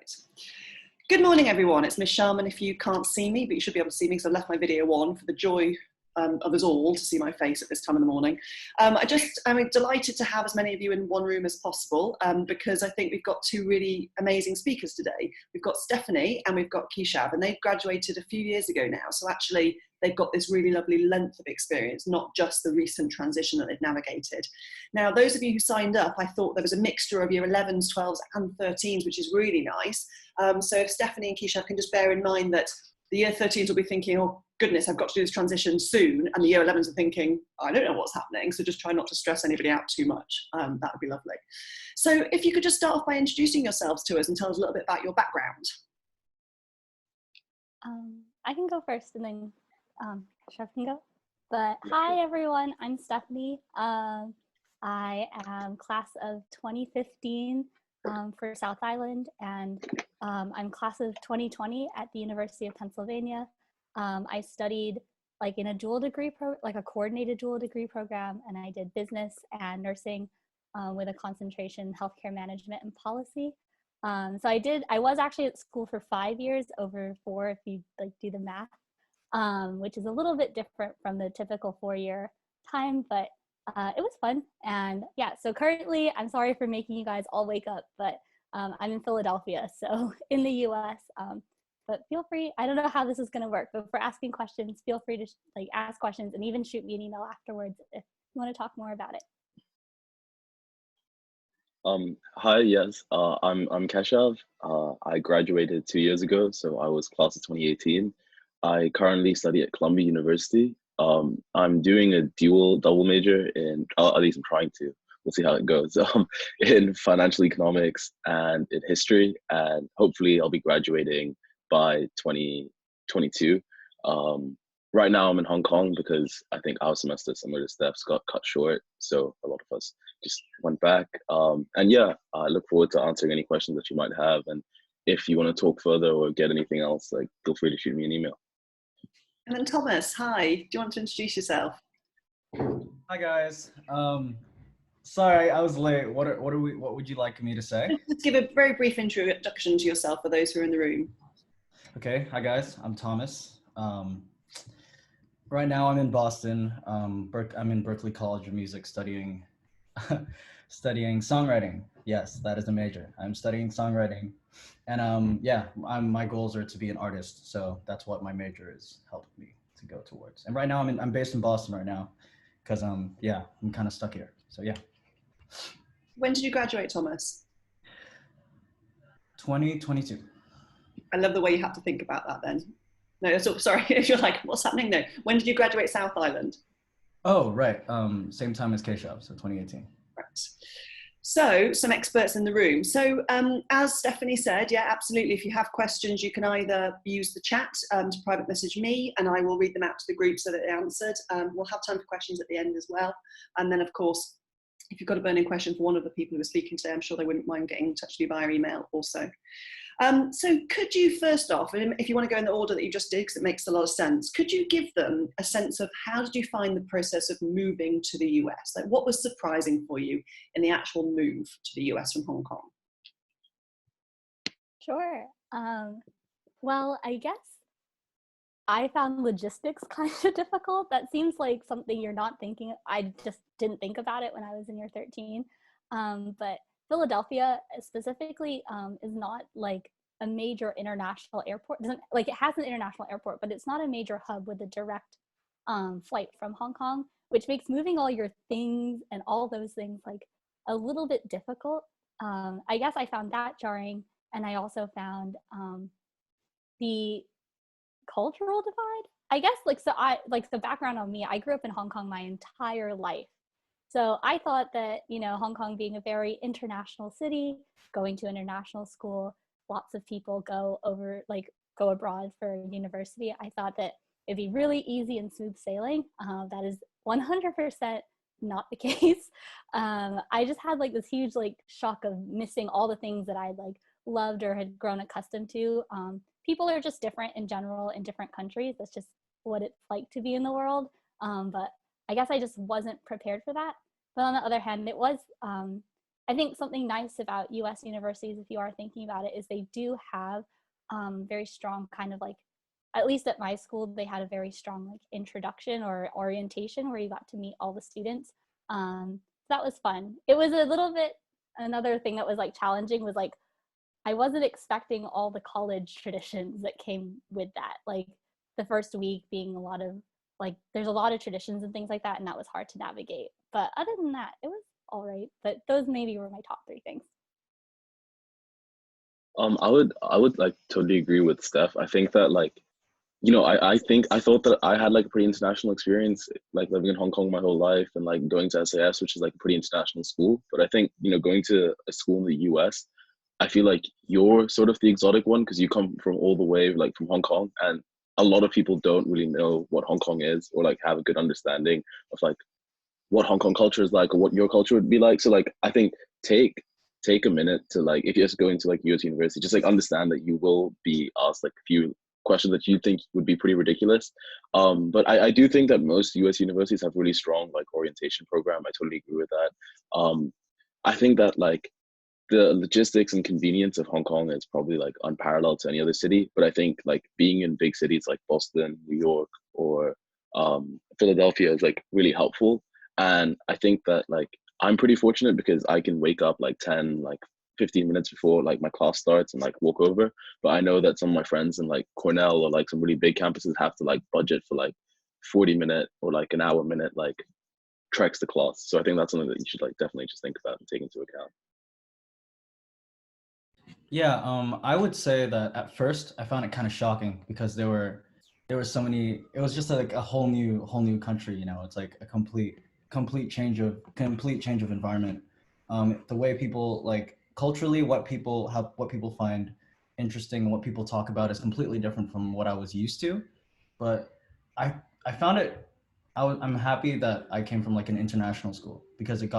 Right. Good morning, everyone. It's Miss Sharman. If you can't see me, but you should be able to see me because I've left my video on for the joy of us all to see my face at this time in the morning. I'm delighted to have as many of you in one room as possible because I think we've got two really amazing speakers today. We've got Stephanie and we've got Keshav, and they've graduated a few years ago now. So actually, they've got this really lovely length of experience, not just the recent transition that they've navigated. Now, those of you who signed up, I thought there was a mixture of year 11s, 12s and 13s, which is really nice. So if Stephanie and Keshav can just bear in mind that the year 13s will be thinking, oh goodness, I've got to do this transition soon. And the year 11s are thinking, I don't know what's happening. So just try not to stress anybody out too much. That would be lovely. So if you could just start off by introducing yourselves to us and tell us a little bit about your background. I can go first and then Chef can go. But hi everyone, I'm Stephanie. I am class of 2015 for South Island, and I'm class of 2020 at the University of Pennsylvania. I studied like in a dual degree like a coordinated dual degree program, and I did business and nursing with a concentration in healthcare management and policy. So I was actually at school for 5 years over 4 if you like do the math. Which is a little bit different from the typical 4-year time, but it was fun. And yeah, so currently, I'm sorry for making you guys all wake up, but I'm in Philadelphia, so in the US. But feel free, I don't know how this is gonna work, but for asking questions, feel free to like ask questions and even shoot me an email afterwards if you wanna talk more about it. Hi, yes, I'm Keshav. I graduated 2 years ago, so I was class of 2018. I currently study at Columbia University. I'm doing a double major in, at least I'm trying to, we'll see how it goes, in financial economics and in history, and hopefully I'll be graduating by 2022. Right now I'm in Hong Kong because I think our semester, some of the steps got cut short, so a lot of us just went back. And yeah, I look forward to answering any questions that you might have, and if you want to talk further or get anything else, like feel free to shoot me an email. And then Thomas, hi, do you want to introduce yourself? Hi guys. Sorry, I was late. What would you like me to say? Just give a very brief introduction to yourself for those who are in the room. Okay, hi guys, I'm Thomas. Right now I'm in Boston. I'm in Berklee College of Music studying studying songwriting. Yes, that is a major. I'm studying songwriting. And yeah, my goals are to be an artist. So that's what my major is helping me to go towards. And right now I'm based in Boston right now because yeah, I'm kind of stuck here. So yeah. When did you graduate, Thomas? 2022. I love the way you have to think about that then. No, so, sorry, if you're like, what's happening? No, when did you graduate South Island? Oh, right. Same time as Keshav, so 2018. Right. So some experts in the room. So as Stephanie said, yeah, absolutely. If you have questions, you can either use the chat to private message me and I will read them out to the group so that they're answered. We'll have time for questions at the end as well. And then of course, if you've got a burning question for one of the people who are speaking today, I'm sure they wouldn't mind getting in touch with you via email also. So could you first off, and if you want to go in the order that you just did, because it makes a lot of sense, could you give them a sense of how did you find the process of moving to the US? Like what was surprising for you in the actual move to the US from Hong Kong? Sure. Well, I guess I found logistics kind of difficult. That seems like something you're not thinking. I just didn't think about it when I was in year 13. But Philadelphia specifically is not like a major international airport. Like it has an international airport, but it's not a major hub with a direct flight from Hong Kong, which makes moving all your things and all those things like a little bit difficult. I guess I found that jarring, and I also found the cultural divide. I guess the background on me, I grew up in Hong Kong my entire life. So I thought that, you know, Hong Kong being a very international city, going to international school, lots of people go abroad for university. I thought that it'd be really easy and smooth sailing. That is 100% not the case. I just had like this huge like shock of missing all the things that I like loved or had grown accustomed to. People are just different in general in different countries. That's just what it's like to be in the world. But I guess I just wasn't prepared for that. But on the other hand, it was I think something nice about US universities, if you are thinking about it, is they do have very strong kind of like, at least at my school, they had a very strong like introduction or orientation where you got to meet all the students. That was fun. It was a little bit, another thing that was like challenging was like, I wasn't expecting all the college traditions that came with that. Like the first week being a lot of like, there's a lot of traditions and things like that, and that was hard to navigate. But other than that, it was all right. But those maybe were my top 3 things. I would like totally agree with Steph. I think that like, I thought that I had like a pretty international experience, like living in Hong Kong my whole life and like going to SIS, which is like a pretty international school. But I think, going to a school in the US, I feel like you're sort of the exotic one because you come from all the way like from Hong Kong, and a lot of people don't really know what Hong Kong is or like have a good understanding of like what Hong Kong culture is like or what your culture would be like. So like I think take a minute to like if you're just going to like US university, just like understand that you will be asked like a few questions that you think would be pretty ridiculous. But I do think that most US universities have really strong like orientation program. I totally agree with that. I think that like the logistics and convenience of Hong Kong is probably like unparalleled to any other city. But I think like being in big cities like Boston, New York, or Philadelphia is like really helpful. And I think that like I'm pretty fortunate because I can wake up like 10, like 15 minutes before like my class starts and like walk over. But I know that some of my friends in like Cornell or like some really big campuses have to like budget for like 40-minute or like an hour minute like treks to class. So I think that's something that you should like definitely just think about and take into account. Yeah, I would say that at first I found it kind of shocking because there were so many. It was just like a whole new country. It's like a complete change of environment. The way people like culturally, what people find interesting, and what people talk about is completely different from what I was used to. But I I found it. I'm happy that I came from like an international school because it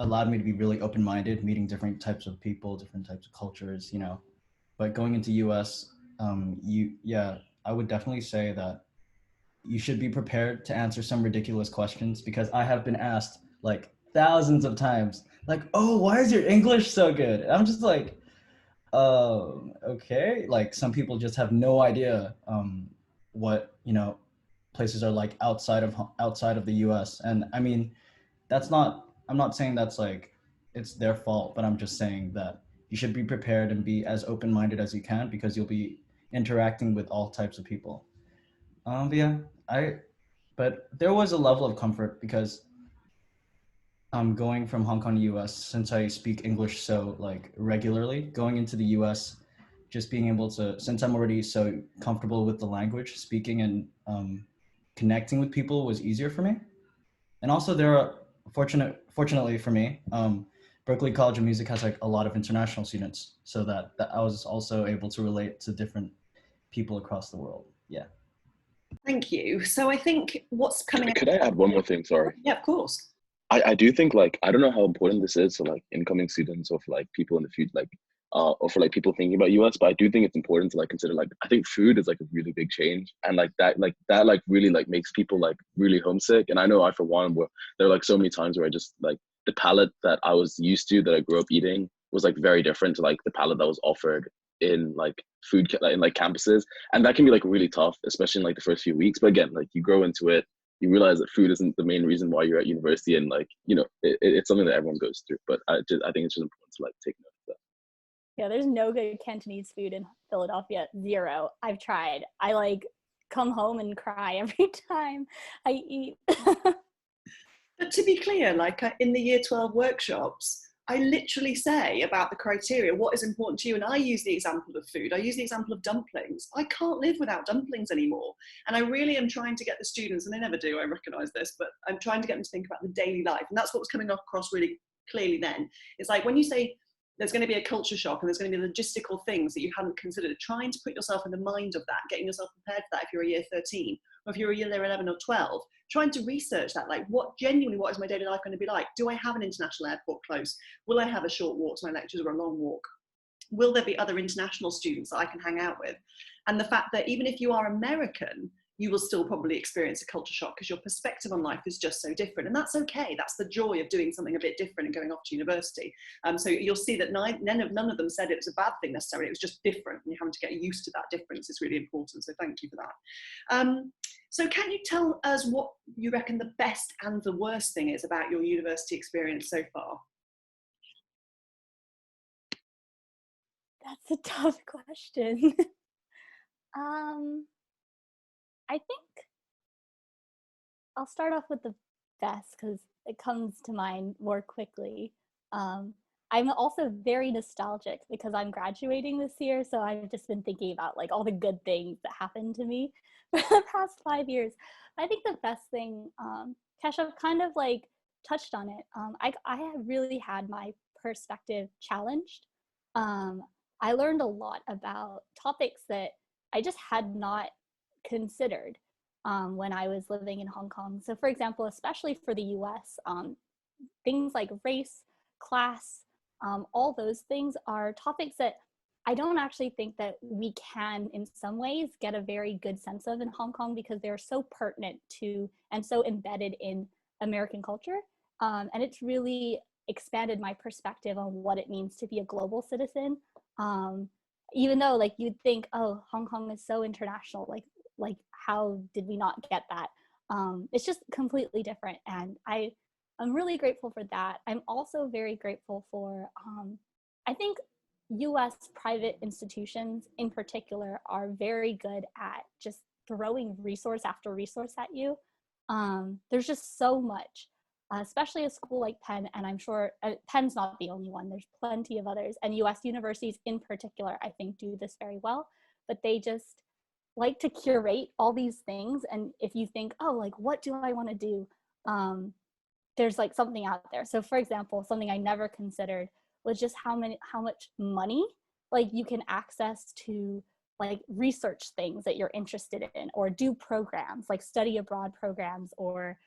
allowed me to be really open-minded, meeting different types of people, different types of cultures. But going into US, I would definitely say that you should be prepared to answer some ridiculous questions because I have been asked like thousands of times, like, "Oh, why is your English so good?" And I'm just like, okay. Like some people just have no idea what places are like outside of the US, and I mean that's not I'm not saying that's like it's their fault, but I'm just saying that you should be prepared and be as open-minded as you can because you'll be interacting with all types of people. But yeah, I but there was a level of comfort because I'm going from Hong Kong to US since I speak English so like regularly, going into the US, just being able to, since I'm already so comfortable with the language, speaking and connecting with people was easier for me. And also there are fortunately for me, Berklee College of Music has like a lot of international students, so that I was also able to relate to different people across the world. Yeah. Thank you. So I think what's coming Could I add one more thing? Sorry. Yeah, of course. I do think like I don't know how important this is for like incoming students or for like people in the future like or for like people thinking about US, but I do think it's important to like consider like I think food is like a really big change, and like that really like makes people like really homesick. And I know I for one where there are like so many times where I just like the palate that I was used to that I grew up eating was like very different to like the palate that was offered in like in like campuses, and that can be like really tough, especially in like the first few weeks. But again, like you grow into it, you realize that food isn't the main reason why you're at university, and like it's something that everyone goes through. But I think it's just important to like take note of that. Yeah, there's no good Cantonese food in Philadelphia. Zero. I've tried. I like come home and cry every time I eat. But to be clear, like in the year 12 workshops, I literally say about the criteria, what is important to you? And I use the example of food. I use the example of dumplings. I can't live without dumplings anymore. And I really am trying to get the students, and they never do, I recognize this, but I'm trying to get them to think about the daily life. And that's what was coming across really clearly then. It's like when you say there's going to be a culture shock and there's going to be logistical things that you hadn't considered, trying to put yourself in the mind of that, getting yourself prepared for that if you're a year 13, or if you're a year 11 or 12, trying to research that, like what is my daily life going to be like? Do I have an international airport close? Will I have a short walk to my lectures or a long walk? Will there be other international students that I can hang out with? And the fact that even if you are American, you will still probably experience a culture shock because your perspective on life is just so different. And that's okay. That's the joy of doing something a bit different and going off to university. So you'll see that none of them said it was a bad thing necessarily. It was just different, and you're having to get used to that difference is really important. So thank you for that. So can you tell us what you reckon the best and the worst thing is about your university experience so far? That's a tough question. I think I'll start off with the best because it comes to mind more quickly. I'm also very nostalgic because I'm graduating this year, so I've just been thinking about like all the good things that happened to me for the past 5 years. I think the best thing, Kesha kind of like touched on it. I have really had my perspective challenged. I learned a lot about topics that I just had not considered when I was living in Hong Kong. So for example, especially for the US, things like race, class, all those things are topics that I don't actually think that we can, in some ways, get a very good sense of in Hong Kong because they're so pertinent to and so embedded in American culture. And it's really expanded my perspective on what it means to be a global citizen. Even though like you'd think, oh, Hong Kong is so international, like how did we not get that? It's just completely different. And I'm really grateful for that. I'm also very grateful for, I think US private institutions in particular are very good at just throwing resource after resource at you. There's just so much, especially a school like Penn, and I'm sure Penn's not the only one, there's plenty of others, and US universities in particular, I think do this very well, but they just like to curate all these things. And if you think, oh, like, what do I want to do? There's like something out there. So for example, something I never considered was just how much money like you can access to like research things that you're interested in, or do programs like study abroad programs, or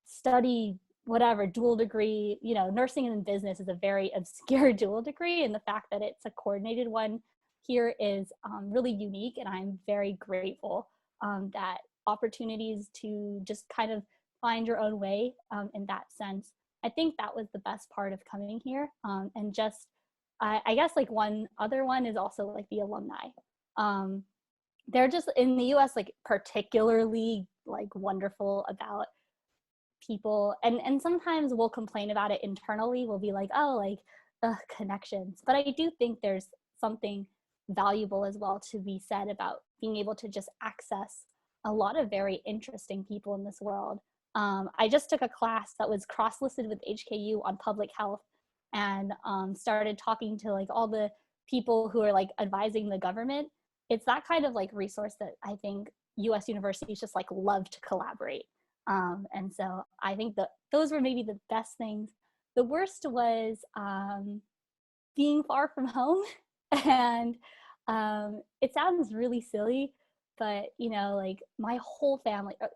study whatever dual degree. You know, nursing and business is a very obscure dual degree, and the fact that it's a coordinated one here is really unique, and I'm very grateful that opportunities to just kind of find your own way in that sense. I think that was the best part of coming here. And just, I guess like one other one is also like the alumni. They're just in the US like particularly like wonderful about people, and sometimes we'll complain about it internally. We'll be like, oh, like connections. But I do think there's something valuable as well to be said about being able to just access a lot of very interesting people in this world. I just took a class that was cross-listed with HKU on public health, and started talking to like all the people who are like advising the government. It's that kind of like resource that I think US universities just like love to collaborate. And so I think that those were maybe the best things. The worst was being far from home. And it sounds really silly, but you know, like my whole family, I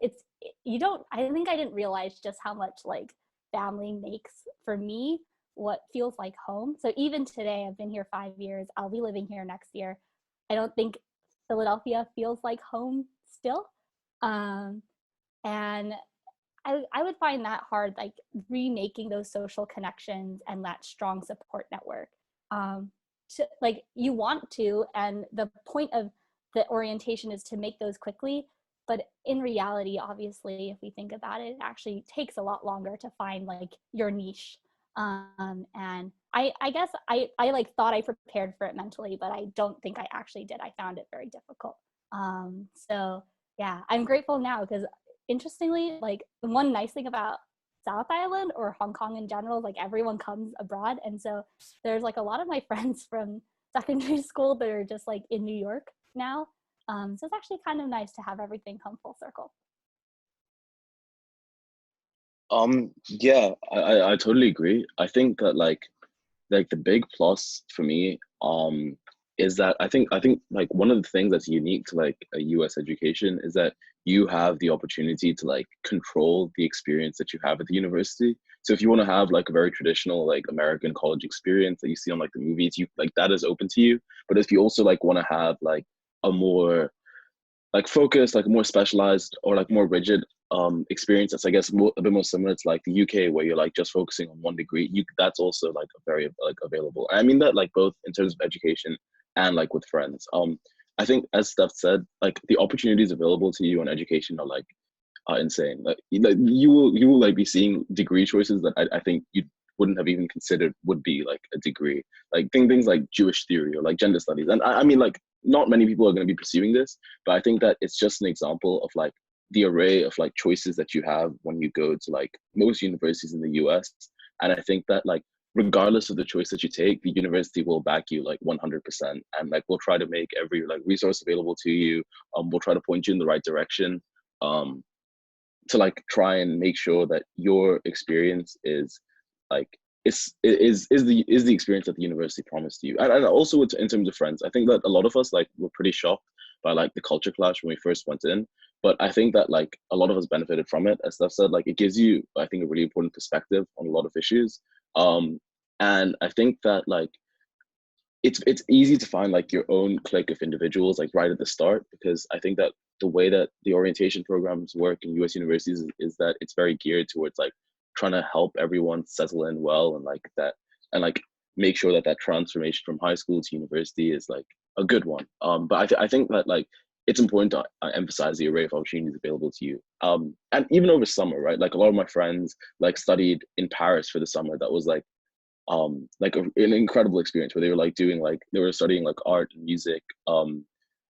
think I didn't realize just how much like family makes for me what feels like home. So even today, I've been here 5 years, I'll be living here next year. I don't think Philadelphia feels like home still. And I would find that hard, like remaking those social connections and that strong support network. Like you want to, and the point of the orientation is to make those quickly, but in reality, obviously, if we think about it, it actually takes a lot longer to find like your niche. And I guess I like thought I prepared for it mentally, but I don't think I actually did. I found it very difficult. So yeah, I'm grateful now because interestingly, like the one nice thing about South Island or Hong Kong in general, like everyone comes abroad. And so there's like a lot of my friends from secondary school that are just like in New York now. So it's actually kind of nice to have everything come full circle. Yeah, I totally agree. I think that like the big plus for me is that I think like one of the things that's unique to like a US education is that you have the opportunity to like control the experience that you have at the university. So if you want to have like a very traditional like American college experience that you see on like the movies, you like that is open to you. But if you also like want to have like a more like focused, like more specialized or like more rigid experience that's I guess a bit more similar to like the UK where you're like just focusing on one degree, that's also like very like available. I mean that like both in terms of education and like with friends. I think as Steph said, like the opportunities available to you in education are insane. Like you will like be seeing degree choices that I think you wouldn't have even considered would be like a degree. Like things like Jewish theory or like gender studies. And I mean like not many people are going to be pursuing this, but I think that it's just an example of like the array of like choices that you have when you go to like most universities in the US. And I think that like regardless of the choice that you take, the university will back you like 100%, and like we'll try to make every like resource available to you. We'll try to point you in the right direction. Um, to like try and make sure that your experience is like is the experience that the university promised you. And also in terms of friends, I think that a lot of us like were pretty shocked by like the culture clash when we first went in, but I think that like a lot of us benefited from it. As Steph said, like it gives you, I think, a really important perspective on a lot of issues. And I think that like it's easy to find like your own clique of individuals like right at the start, because I think that the way that the orientation programs work in US universities is that it's very geared towards like trying to help everyone settle in well, and like that, and like make sure that that transformation from high school to university is like a good one. But I think that like it's important to emphasize the array of opportunities available to you. And even over summer, right? Like a lot of my friends like studied in Paris for the summer. That was like an incredible experience where they were like doing like they were studying like art and music.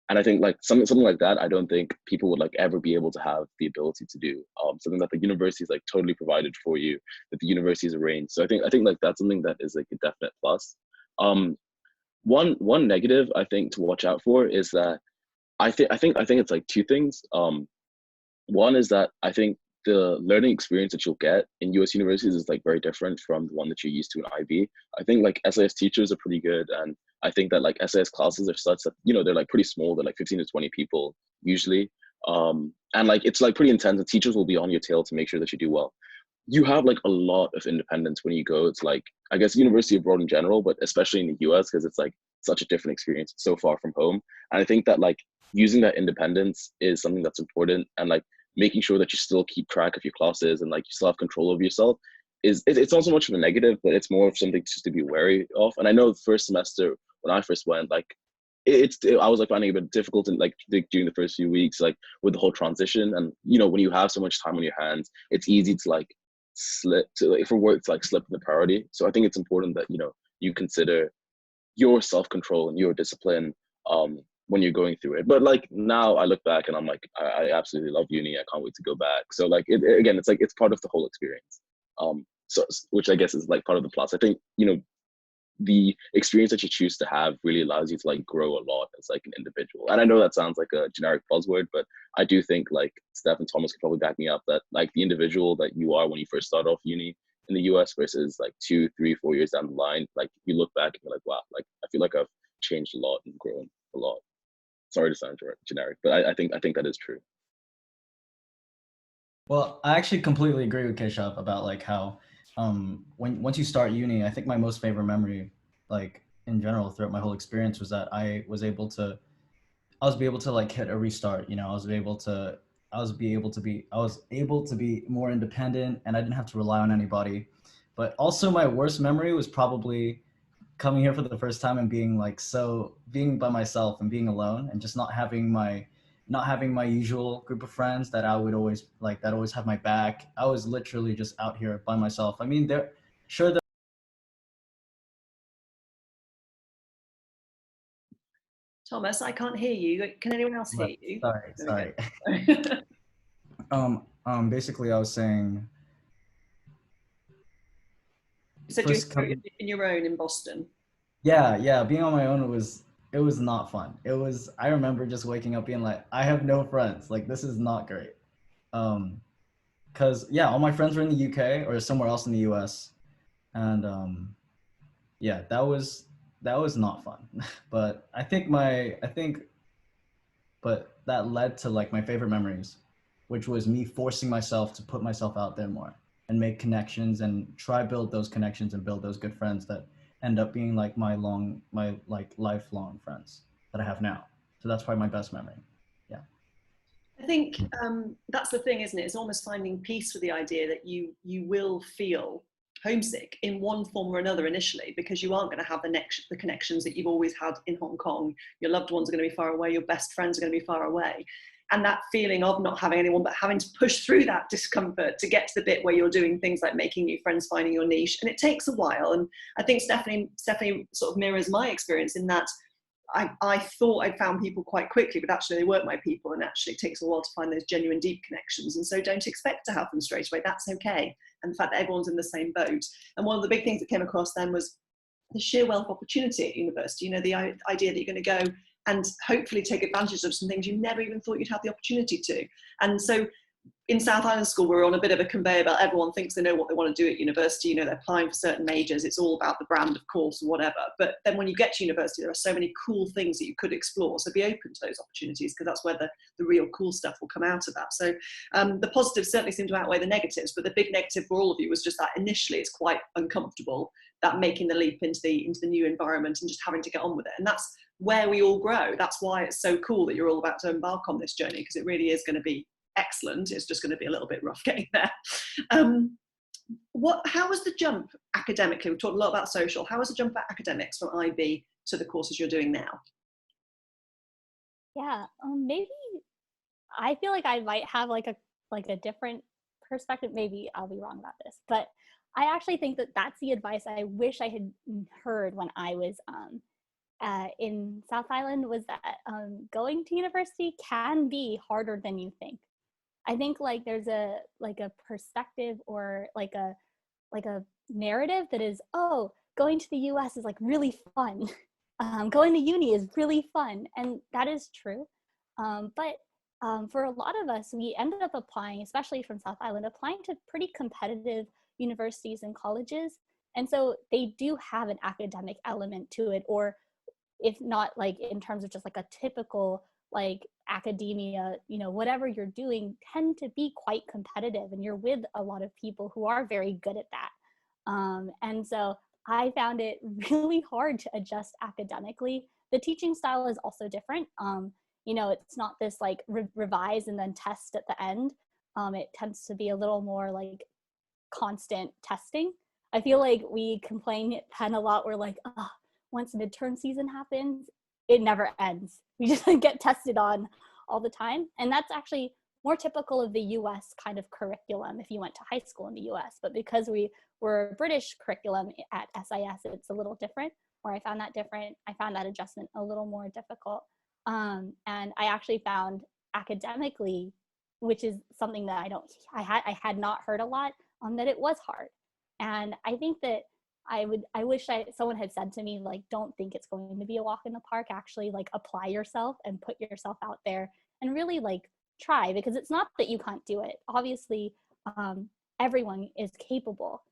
And I think like something like that, I don't think people would like ever be able to have the ability to do. Something that the university is like totally provided for you, that the university is arranged. So I think like that's something that is like a definite plus. One negative I think to watch out for is that I think it's like two things. One is that I think the learning experience that you'll get in US universities is like very different from the one that you're used to in IB. I think like SIS teachers are pretty good, and I think that like SIS classes are such that they're like pretty small. They're like 15 to 20 people usually, and like it's like pretty intense. The teachers will be on your tail to make sure that you do well. You have like a lot of independence when you go. It's like I guess university abroad in general, but especially in the US because it's like such a different experience. It's so far from home, and I think that like using that independence is something that's important, and like making sure that you still keep track of your classes and like you still have control over yourself it's not so much of a negative, but it's more of something just to be wary of. And I know the first semester when I first went, like I was like finding it a bit difficult and like during the first few weeks, like with the whole transition. And when you have so much time on your hands, it's easy to like slip to like, for work to like slip in the priority. So I think it's important that you consider your self-control and your discipline when you're going through it. But like now I look back and I'm like, I absolutely love uni. I can't wait to go back. So like again, it's like it's part of the whole experience. So which I guess is like part of the plus. I think the experience that you choose to have really allows you to like grow a lot as like an individual. And I know that sounds like a generic buzzword, but I do think like Steph and Thomas could probably back me up that like the individual that you are when you first start off uni in the US versus like 2, 3, 4 years down the line, like you look back and you're like, wow, like I feel like I've changed a lot and grown a lot. Sorry to sound generic, but I think that is true. Well, I actually completely agree with Keshav about like how once you start uni, I think my most favorite memory, like in general throughout my whole experience, was that I was able to like hit a restart. I was able to be more independent, and I didn't have to rely on anybody. But also my worst memory was probably coming here for the first time and being by myself and being alone and just not having my usual group of friends that I would always like that always have my back. I was literally just out here by myself. I mean, sure. Thomas, I can't hear you. Can anyone else hear you? Sorry. Okay. Basically I was saying, You said you're in your own in Boston. yeah, being on my own it was not fun. I remember just waking up being like, I have no friends. Like, this is not great. Cause yeah, all my friends were in the UK or somewhere else in the US. And yeah, that was not fun. But but that led to like my favorite memories, which was me forcing myself to put myself out there more and make connections and try build those connections and build those good friends that end up being like my like lifelong friends that I have now. So that's probably my best memory. Yeah. I think that's the thing, isn't it? It's almost finding peace with the idea that you will feel homesick in one form or another initially, because you aren't going to have the connections that you've always had in Hong Kong. Your loved ones are going to be far away. Your best friends are going to be far away. And that feeling of not having anyone, but having to push through that discomfort to get to the bit where you're doing things like making new friends, finding your niche. And it takes a while. And I think Stephanie sort of mirrors my experience in that I thought I'd found people quite quickly, but actually they weren't my people, and actually it takes a while to find those genuine deep connections. And so don't expect to have them straight away. That's okay. And the fact that everyone's in the same boat. And one of the big things that came across then was the sheer wealth of opportunity at university. You know, the idea that you're going to go and hopefully take advantage of some things you never even thought you'd have the opportunity to. And so in South Island School, we're on a bit of a conveyor belt. Everyone thinks they know what they want to do at university. You know, they're applying for certain majors. It's all about the brand of course or whatever. But then when you get to university, there are so many cool things that you could explore. So be open to those opportunities, because that's where the real cool stuff will come out of that. So the positives certainly seem to outweigh the negatives. But the big negative for all of you was just that initially it's quite uncomfortable, that making the leap into the new environment and just having to get on with it. And that's where we all grow. That's why it's so cool that you're all about to embark on this journey, because it really is going to be excellent. It's just going to be a little bit rough getting there. How was the jump academically? We've talked a lot about social. How was the jump academics from IB to the courses you're doing now? Yeah, maybe I feel like I might have like a different perspective. Maybe I'll be wrong about this, but I actually think that that's the advice I wish I had heard when I was in South Island, was that going to university can be harder than you think. I think like there's a perspective or like a narrative that is, oh, going to the US is like really fun. Going to uni is really fun, and that is true. But for a lot of us, we ended up applying, especially from South Island, applying to pretty competitive universities and colleges. And so they do have an academic element to it, or if not like in terms of just like a typical like academia, you know, whatever you're doing tend to be quite competitive, and you're with a lot of people who are very good at that. And so I found it really hard to adjust academically. The teaching style is also different. You know, it's not this like revise and then test at the end. It tends to be a little more like constant testing. I feel like we complain at Penn a lot. We're like, oh, once midterm season happens, it never ends. We just get tested on all the time. And that's actually more typical of the US kind of curriculum if you went to high school in the US. But because we were British curriculum at SIS, it's a little different, or I found that different. I found that adjustment a little more difficult. And I actually found academically, which is something that I had not heard a lot, that it was hard. And I think that I wish someone had said to me, like, don't think it's going to be a walk in the park. Actually, like, apply yourself and put yourself out there and really like try, because it's not that you can't do it. Obviously, everyone is capable.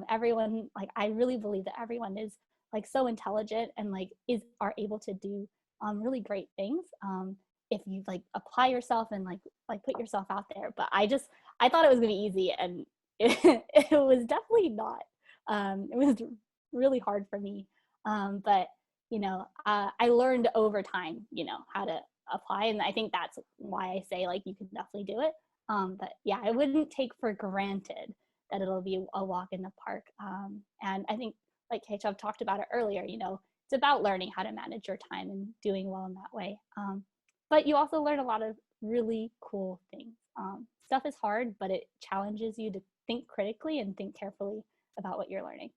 Everyone, like, I really believe that everyone is like so intelligent and like are able to do really great things if you like apply yourself and like put yourself out there. But I thought it was gonna be easy, and it was definitely not. It was really hard for me. But, you know, I learned over time, you know, how to apply. And I think that's why I say, like, you can definitely do it. But yeah, I wouldn't take for granted that it'll be a walk in the park. And I think, like Kechav talked about it earlier, you know, it's about learning how to manage your time and doing well in that way. But you also learn a lot of really cool things. Stuff is hard, but it challenges you to think critically and think carefully about what you're learning.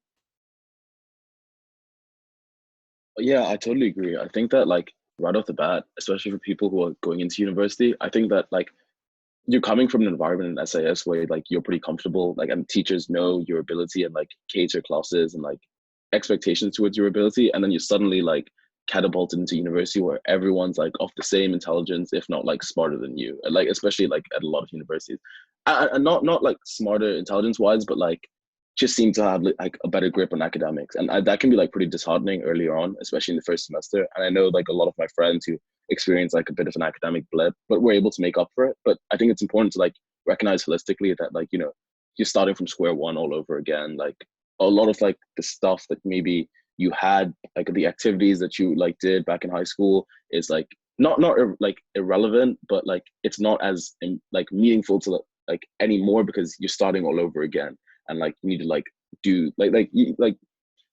Yeah, I totally agree. I think that like right off the bat, especially for people who are going into university, I think that like you're coming from an environment in SIS where like you're pretty comfortable, like, and teachers know your ability and like cater classes and like expectations towards your ability, and then you're suddenly like catapulted into university where everyone's like of the same intelligence, if not like smarter than you, and, like, especially like at a lot of universities, and not like smarter intelligence wise, but like just seem to have like a better grip on academics, and that can be like pretty disheartening earlier on, especially in the first semester. And I know like a lot of my friends who experience like a bit of an academic blip, but we're able to make up for it. But I think it's important to like recognize holistically that, like, you know, you're starting from square one all over again. Like a lot of like the stuff that maybe you had, like the activities that you like did back in high school, is like like irrelevant, but like it's not as like meaningful to like anymore because you're starting all over again, and like you need to like do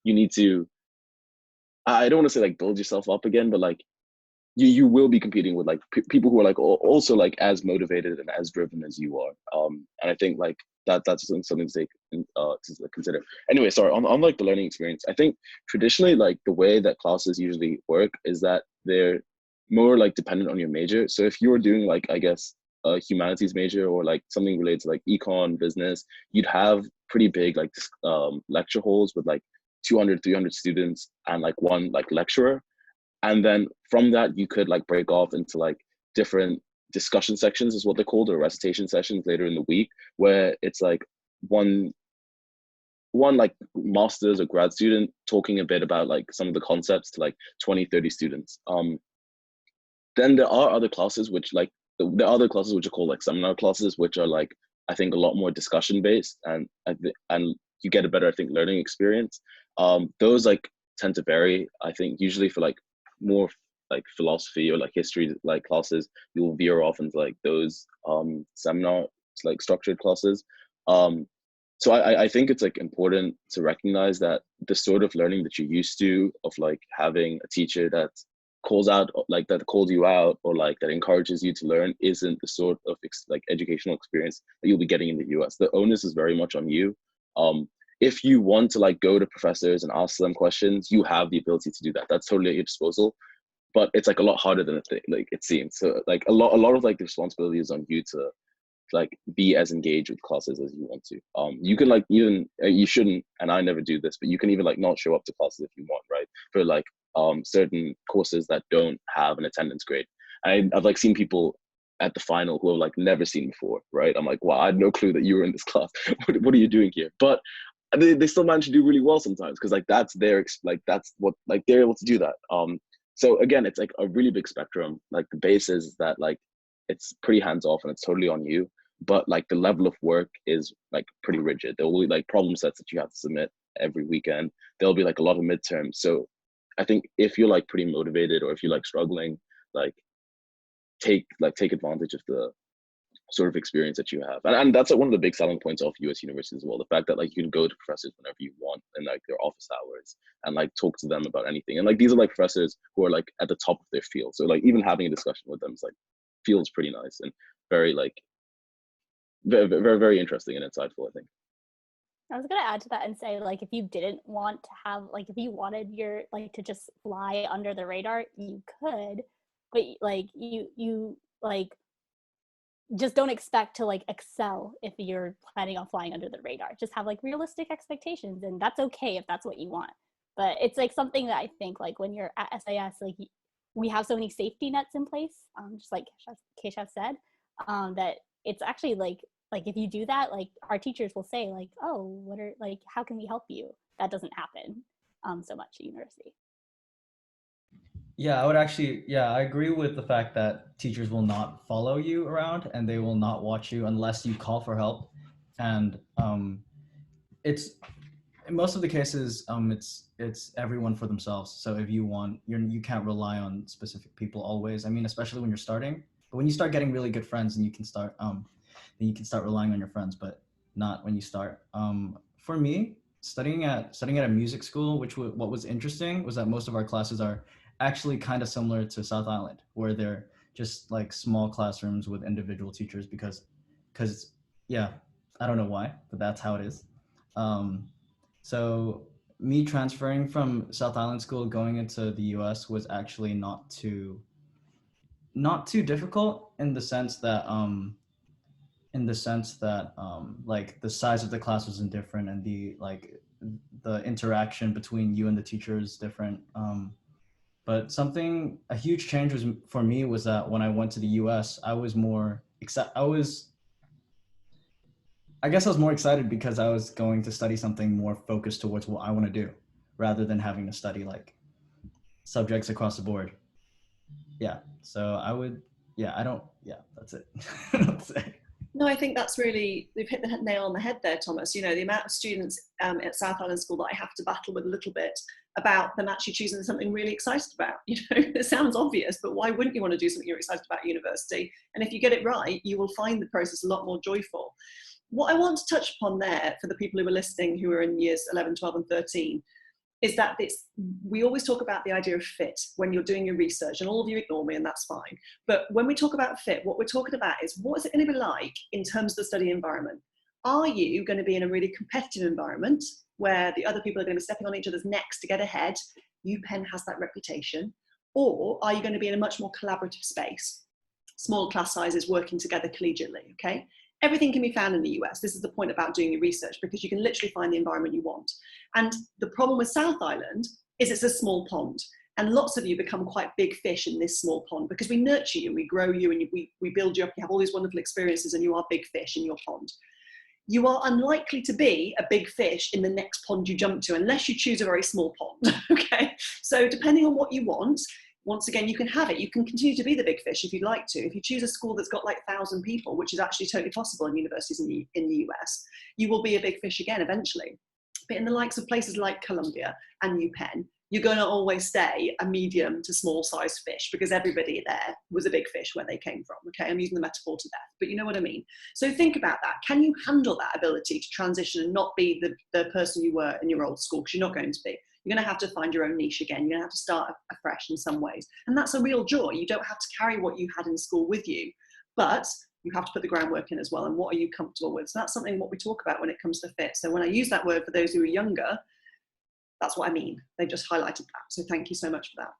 you need to, I don't want to say like build yourself up again, but like you will be competing with like people who are like also like as motivated and as driven as you are. And I think like that's something to take to consider. Anyway, sorry, on like the learning experience, I think traditionally like the way that classes usually work is that they're more like dependent on your major. So if you're doing like, I guess, a humanities major or like something related to like econ, business, you'd have pretty big like lecture halls with like 200, 300 students and like one like lecturer. And then from that, you could like break off into like different discussion sections is what they're called, or recitation sessions later in the week, where it's like one like master's or grad student talking a bit about like some of the concepts to like 20, 30 students. Then there are other classes which like the other classes which are called like seminar classes, which are like I think a lot more discussion based, and you get a better I think learning experience. Those like tend to vary. I think usually for like more like philosophy or like history like classes, you'll veer off into like those seminar like structured classes. So I think it's like important to recognize that the sort of learning that you're used to of like having a teacher that calls out like that calls you out or like that encourages you to learn isn't the sort of like educational experience that you'll be getting in the US. The onus is very much on you. If you want to like go to professors and ask them questions, you have the ability to do that. That's totally at your disposal, but it's like a lot harder than it seems. So like a lot of like the responsibility is on you to like be as engaged with classes as you want to. You can like even you shouldn't, and I never do this, but you can even like not show up to classes if you want, right? For like certain courses that don't have an attendance grade. I've like seen people at the final who have like never seen before, right? I'm like, wow, I had no clue that you were in this class. What are you doing here? But they still manage to do really well sometimes because like that's their like that's what like they're able to do that. So again, it's like a really big spectrum. Like the base is that like it's pretty hands off and it's totally on you, but like the level of work is like pretty rigid. There will be like problem sets that you have to submit every weekend. There'll be like a lot of midterms. So I think if you're like pretty motivated or if you're like struggling, like take advantage of the sort of experience that you have. And that's like one of the big selling points of US universities as well. The fact that like you can go to professors whenever you want in like their office hours and like talk to them about anything. And like these are like professors who are like at the top of their field. So like even having a discussion with them is like feels pretty nice and very like very, very, very interesting and insightful, I think. I was gonna add to that and say, like, if you didn't want to have, like, if you wanted your, like, to just fly under the radar, you could, but like, you like, just don't expect to like excel if you're planning on flying under the radar. Just have like realistic expectations, and that's okay if that's what you want. But it's like something that I think like when you're at SIS, like we have so many safety nets in place, just like Keshav said, that it's actually like if you do that, like our teachers will say like, oh, what are like, how can we help you? That doesn't happen so much at university. Yeah, I agree with the fact that teachers will not follow you around and they will not watch you unless you call for help. And it's in most of the cases, it's everyone for themselves. So if you want, you can't rely on specific people always. I mean, especially when you're starting. But when you start getting really good friends, then you can start relying on your friends. But not when you start. For me, studying at a music school, what was interesting was that most of our classes are actually kind of similar to South Island, where they're just like small classrooms with individual teachers because yeah, I don't know why, but that's how it is. So me transferring from South Island School going into the US was actually not too difficult in the sense that like the size of the class was indifferent and the interaction between you and the teacher is different. But a huge change for me was that when I went to the US, I was more I guess I was more excited because I was going to study something more focused towards what I want to do rather than having to study like subjects across the board. Yeah. So that's it. I don't say. No, I think that's really, we've hit the nail on the head there, Thomas. You know, the amount of students at South Island School that I have to battle with a little bit about them actually choosing something really excited about. You know, it sounds obvious, but why wouldn't you want to do something you're excited about at university? And if you get it right, you will find the process a lot more joyful. What I want to touch upon there for the people who are listening who are in years 11, 12 and 13 is that we always talk about the idea of fit when you're doing your research, and all of you ignore me and that's fine. But when we talk about fit, what we're talking about is what is it going to be like in terms of the study environment? Are you going to be in a really competitive environment where the other people are going to be stepping on each other's necks to get ahead? UPenn has that reputation. Or are you going to be in a much more collaborative space? Small class sizes working together collegiately, okay? Everything can be found in the US. This is the point about doing your research, because you can literally find the environment you want. And the problem with South Island is it's a small pond. And lots of you become quite big fish in this small pond because we nurture you, we grow you, and we build you up. You have all these wonderful experiences and you are big fish in your pond. You are unlikely to be a big fish in the next pond you jump to unless you choose a very small pond, okay? So depending on what you want, once again, you can have it. You can continue to be the big fish if you'd like to. If you choose a school that's got like 1,000 people, which is actually totally possible in universities in the US, you will be a big fish again eventually. But in the likes of places like Columbia and UPenn, you're going to always stay a medium to small sized fish because everybody there was a big fish where they came from. Okay, I'm using the metaphor to death, but you know what I mean. So think about that. Can you handle that ability to transition and not be the person you were in your old school? Because you're not going to be. You're going to have to find your own niche again. You're going to have to start afresh in some ways. And that's a real joy. You don't have to carry what you had in school with you, but you have to put the groundwork in as well. And what are you comfortable with? So that's something what we talk about when it comes to fit. So when I use that word for those who are younger, that's what I mean. They just highlighted that. So thank you so much for that.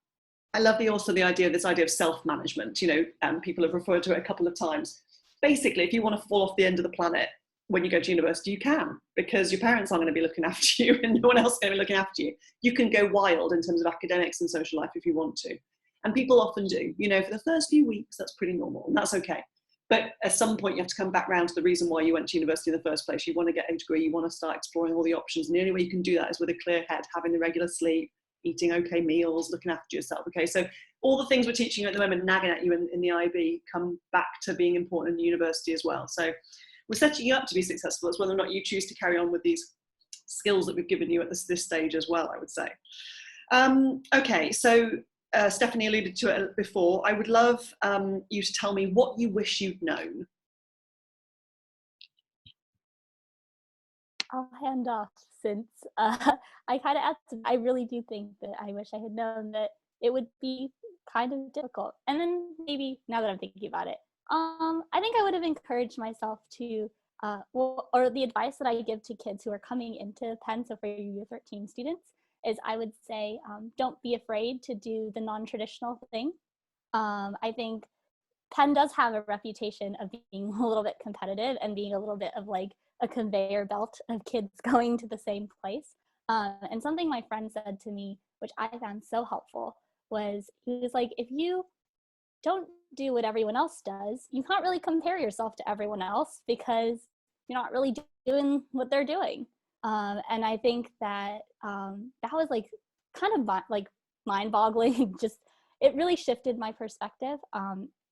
I love also the idea of self-management. You know, people have referred to it a couple of times. Basically, if you want to fall off the end of the planet when you go to university, you can, because your parents aren't going to be looking after you and no one else is going to be looking after you. You can go wild in terms of academics and social life if you want to. And people often do. You know, for the first few weeks, that's pretty normal and that's okay. But at some point, you have to come back around to the reason why you went to university in the first place. You want to get a degree, you want to start exploring all the options. And the only way you can do that is with a clear head, having the regular sleep, eating okay meals, looking after yourself. Okay, so all the things we're teaching you at the moment, nagging at you in the IB, come back to being important in the university as well. So we're setting you up to be successful. It's whether or not you choose to carry on with these skills that we've given you at this stage as well, I would say. Okay, so Stephanie alluded to it before. I would love you to tell me what you wish you'd known. I'll hand off since I kind of asked. I really do think that I wish I had known that it would be kind of difficult. And then maybe now that I'm thinking about it, I think I would have encouraged myself to, or the advice that I give to kids who are coming into Penn, so for your year 13 students, is I would say, don't be afraid to do the non-traditional thing. I think Penn does have a reputation of being a little bit competitive and being a little bit of like a conveyor belt of kids going to the same place. And something my friend said to me, which I found so helpful, was he was like, if you don't do what everyone else does, you can't really compare yourself to everyone else because you're not really doing what they're doing. And I think that that was like kind of like mind-boggling. Just, it really shifted my perspective.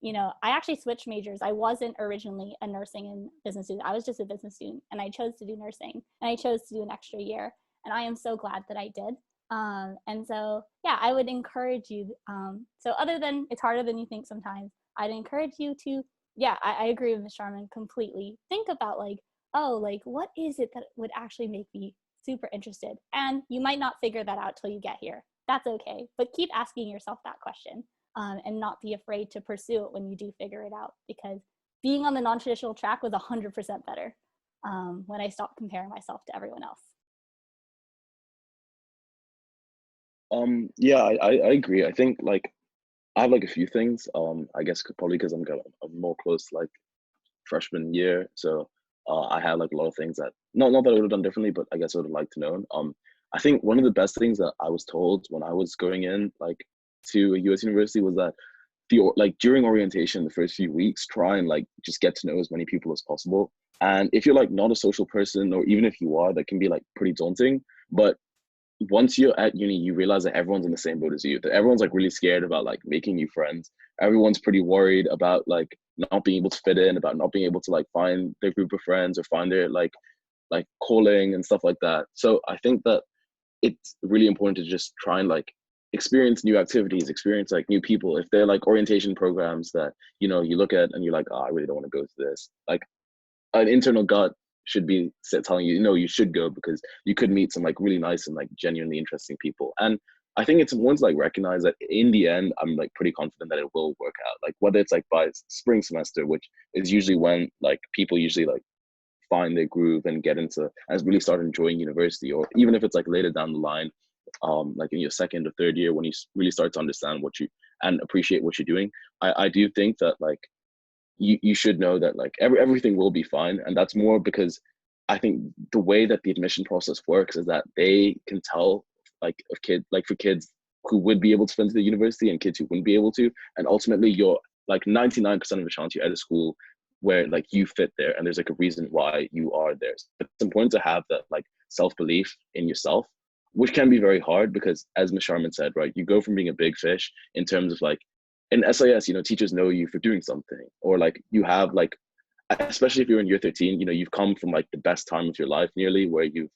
You know, I actually switched majors. I wasn't originally a nursing and business student. I was just a business student, and I chose to do nursing, and I chose to do an extra year. And I am so glad that I did. And so, yeah, I would encourage you. So other than it's harder than you think sometimes, I'd encourage you to, yeah, I agree with Ms. Sharman completely. Think about like, oh, like what is it that would actually make me super interested? And you might not figure that out till you get here. That's okay. But keep asking yourself that question and not be afraid to pursue it when you do figure it out, because being on the non-traditional track was 100% better when I stopped comparing myself to everyone else. Yeah, I agree. I think like I have like a few things. I guess probably because I'm more close to like freshman year, so I had like a lot of things that not that I would have done differently, but I guess I would have liked to know. I think one of the best things that I was told when I was going in like to a US university was that during orientation, the first few weeks, try and like just get to know as many people as possible. And if you're like not a social person, or even if you are, that can be like pretty daunting. But once you're at uni, you realize that everyone's in the same boat as you. That everyone's like really scared about like making new friends. Everyone's pretty worried about like not being able to fit in, about not being able to like find their group of friends or find their like calling and stuff like that. So I think that it's really important to just try and like experience new activities, experience like new people. If they're like orientation programs that, you know, you look at and you're like, oh, I really don't want to go to this. Like an internal gut should be telling you, no, you should go, because you could meet some like really nice and like genuinely interesting people. And I think it's important to like recognize that in the end, I'm like pretty confident that it will work out. Like whether it's like by spring semester, which is usually when like people usually like find their groove and get into and really start enjoying university, or even if it's like later down the line, like in your second or third year, when you really start to understand what you and appreciate what you're doing. I do think that like you should know that like everything will be fine. And that's more because I think the way that the admission process works is that they can tell like a kid, like for kids who would be able to fit into the university and kids who wouldn't be able to, and ultimately you're like 99% of the chance you're at a school where like you fit there and there's like a reason why you are there. So it's important to have that like self-belief in yourself, which can be very hard because, as Ms. Sharman said, right, you go from being a big fish in terms of like in SIS, you know, teachers know you for doing something, or like you have like, especially if you're in year 13, you know, you've come from like the best time of your life nearly, where you've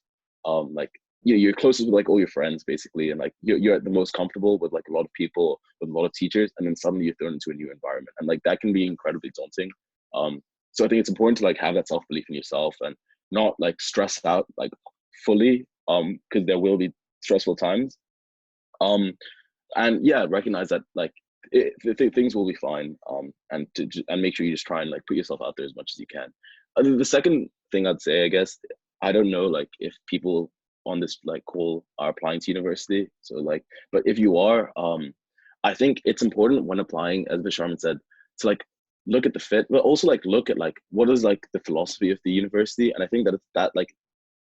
like, you know, you're closest with like all your friends basically, and like you're at the most comfortable with like a lot of people, with a lot of teachers, and then suddenly you're thrown into a new environment, and like that can be incredibly daunting. So I think it's important to like have that self-belief in yourself and not like stress out like fully, because there will be stressful times, and yeah, recognize that like things will be fine, and and make sure you just try and like put yourself out there as much as you can. The second thing I'd say, I guess, I don't know like if people on this like call are applying to university, so like, but if you are, I think it's important when applying, as Ms. Sharman said, to like look at the fit, but also like look at like what is like the philosophy of the university. And I think that it's that like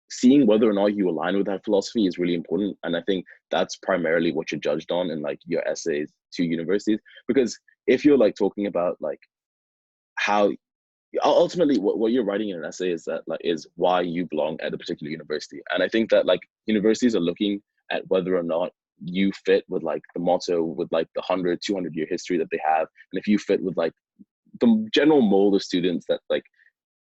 seeing whether or not you align with that philosophy is really important. And I think that's primarily what you're judged on in like your essays to universities. Because if you're like talking about like how ultimately what you're writing in an essay is that like is why you belong at a particular university. And I think that like universities are looking at whether or not you fit with like the motto, with like the 100-200 year history that they have, and if you fit with like the general mold of students that like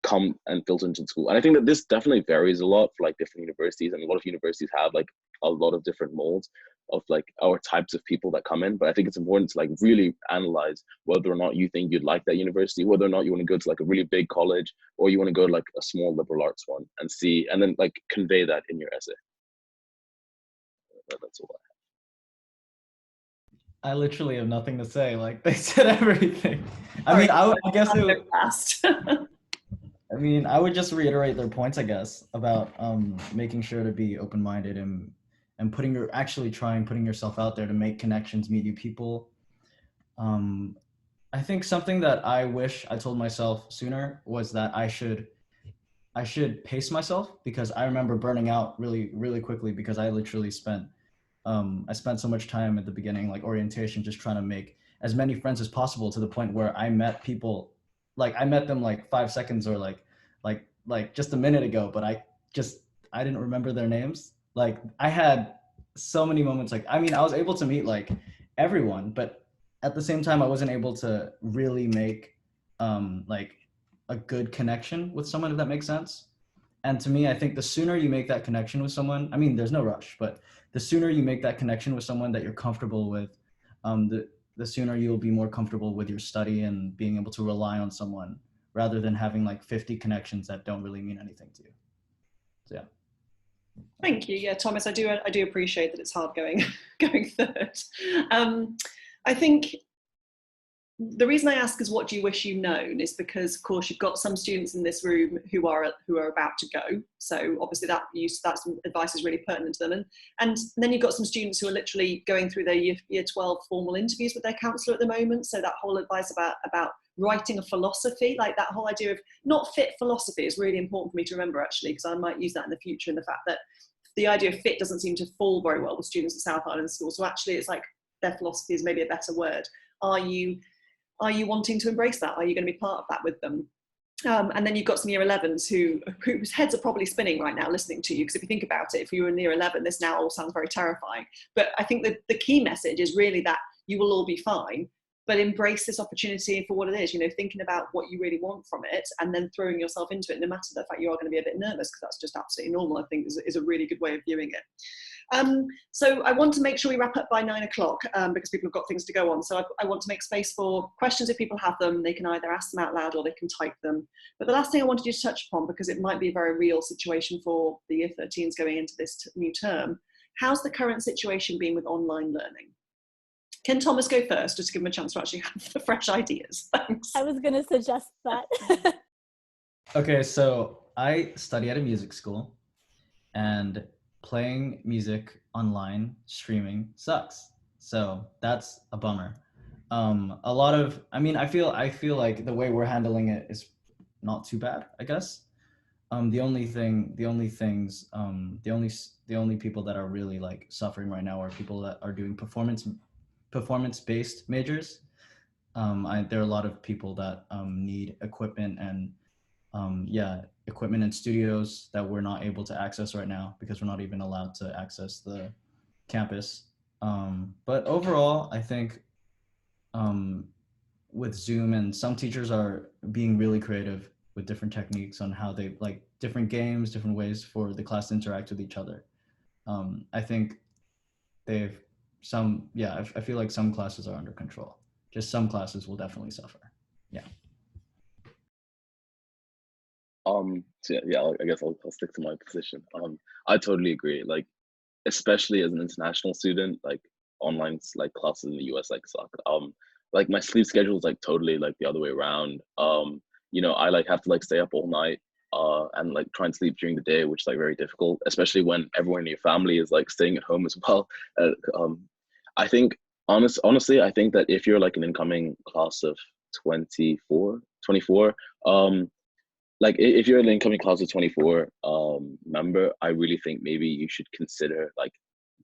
come and filter into the school. And I think that this definitely varies a lot for like different universities, and a lot of universities have like a lot of different molds of like our types of people that come in. But I think it's important to like really analyze whether or not you think you'd like that university, whether or not you want to go to like a really big college, or you want to go to like a small liberal arts one, and see, and then like convey that in your essay. That's all I literally have nothing to say. Like they said everything. I mean, I guess it would, I mean, I would just reiterate their points, I guess, about making sure to be open-minded and putting yourself out there to make connections, meet new people. I think something that I wish I told myself sooner was that I should pace myself, because I remember burning out really, really quickly, because I literally spent so much time at the beginning, like orientation, just trying to make as many friends as possible, to the point where I met people, like I met them like 5 seconds or like just a minute ago, but I didn't remember their names. Like I had so many moments, like, I mean, I was able to meet like everyone, but at the same time, I wasn't able to really make like a good connection with someone, if that makes sense. And to me, I think the sooner you make that connection with someone, I mean, there's no rush, but the sooner you make that connection with someone that you're comfortable with, the sooner you'll be more comfortable with your study and being able to rely on someone, rather than having like 50 connections that don't really mean anything to you. So yeah. Thank you. Yeah, Thomas, I do appreciate that it's hard going third. I think the reason I ask is, what do you wish you'd known, is because of course you've got some students in this room who are about to go. So obviously that advice is really pertinent to them. And then you've got some students who are literally going through their year 12 formal interviews with their counsellor at the moment. So that whole advice about writing a philosophy, like that whole idea of not fit philosophy, is really important for me to remember, actually, because I might use that in the future, in the fact that the idea of fit doesn't seem to fall very well with students at South Island School. So actually it's like their philosophy is maybe a better word. Are you wanting to embrace that? Are you going to be part of that with them? And then you've got some year 11s whose heads are probably spinning right now listening to you, because if you think about it, if you were in year 11, this now all sounds very terrifying. But I think that the key message is really that you will all be fine, but embrace this opportunity for what it is, you know, thinking about what you really want from it, and then throwing yourself into it, no matter the fact you are going to be a bit nervous, because that's just absolutely normal, I think, is a really good way of viewing it. So I want to make sure we wrap up by 9 o'clock because people have got things to go on. So I want to make space for questions if people have them. They can either ask them out loud or they can type them. But the last thing I wanted you to touch upon, because it might be a very real situation for the year 13s going into this new term, how's the current situation been with online learning? Can Thomas go first, just to give him a chance to actually have the fresh ideas? Thanks. I was going to suggest that. Okay, so I study at a music school, and playing music online streaming sucks. So that's a bummer. A lot of, I feel like the way we're handling it is not too bad, I guess. The only people that are really like suffering right now are people that are doing performance-based majors. There are a lot of people that need equipment and equipment and studios that we're not able to access right now because we're not even allowed to access the campus. But overall, I think with Zoom, and some teachers are being really creative with different techniques on how they like different games, different ways for the class to interact with each other. I think I feel like some classes are under control. Just some classes will definitely suffer. Yeah. So yeah, I guess I'll stick to my position. I totally agree. Like, especially as an international student, like online like classes in the US like suck. Like my sleep schedule is like totally like the other way around. I like have to like stay up all night and like try and sleep during the day, which is like very difficult, especially when everyone in your family is like staying at home as well. I think honestly, I think that if you're like an incoming class of 24, like if you're an incoming class of 24 member, I really think maybe you should consider like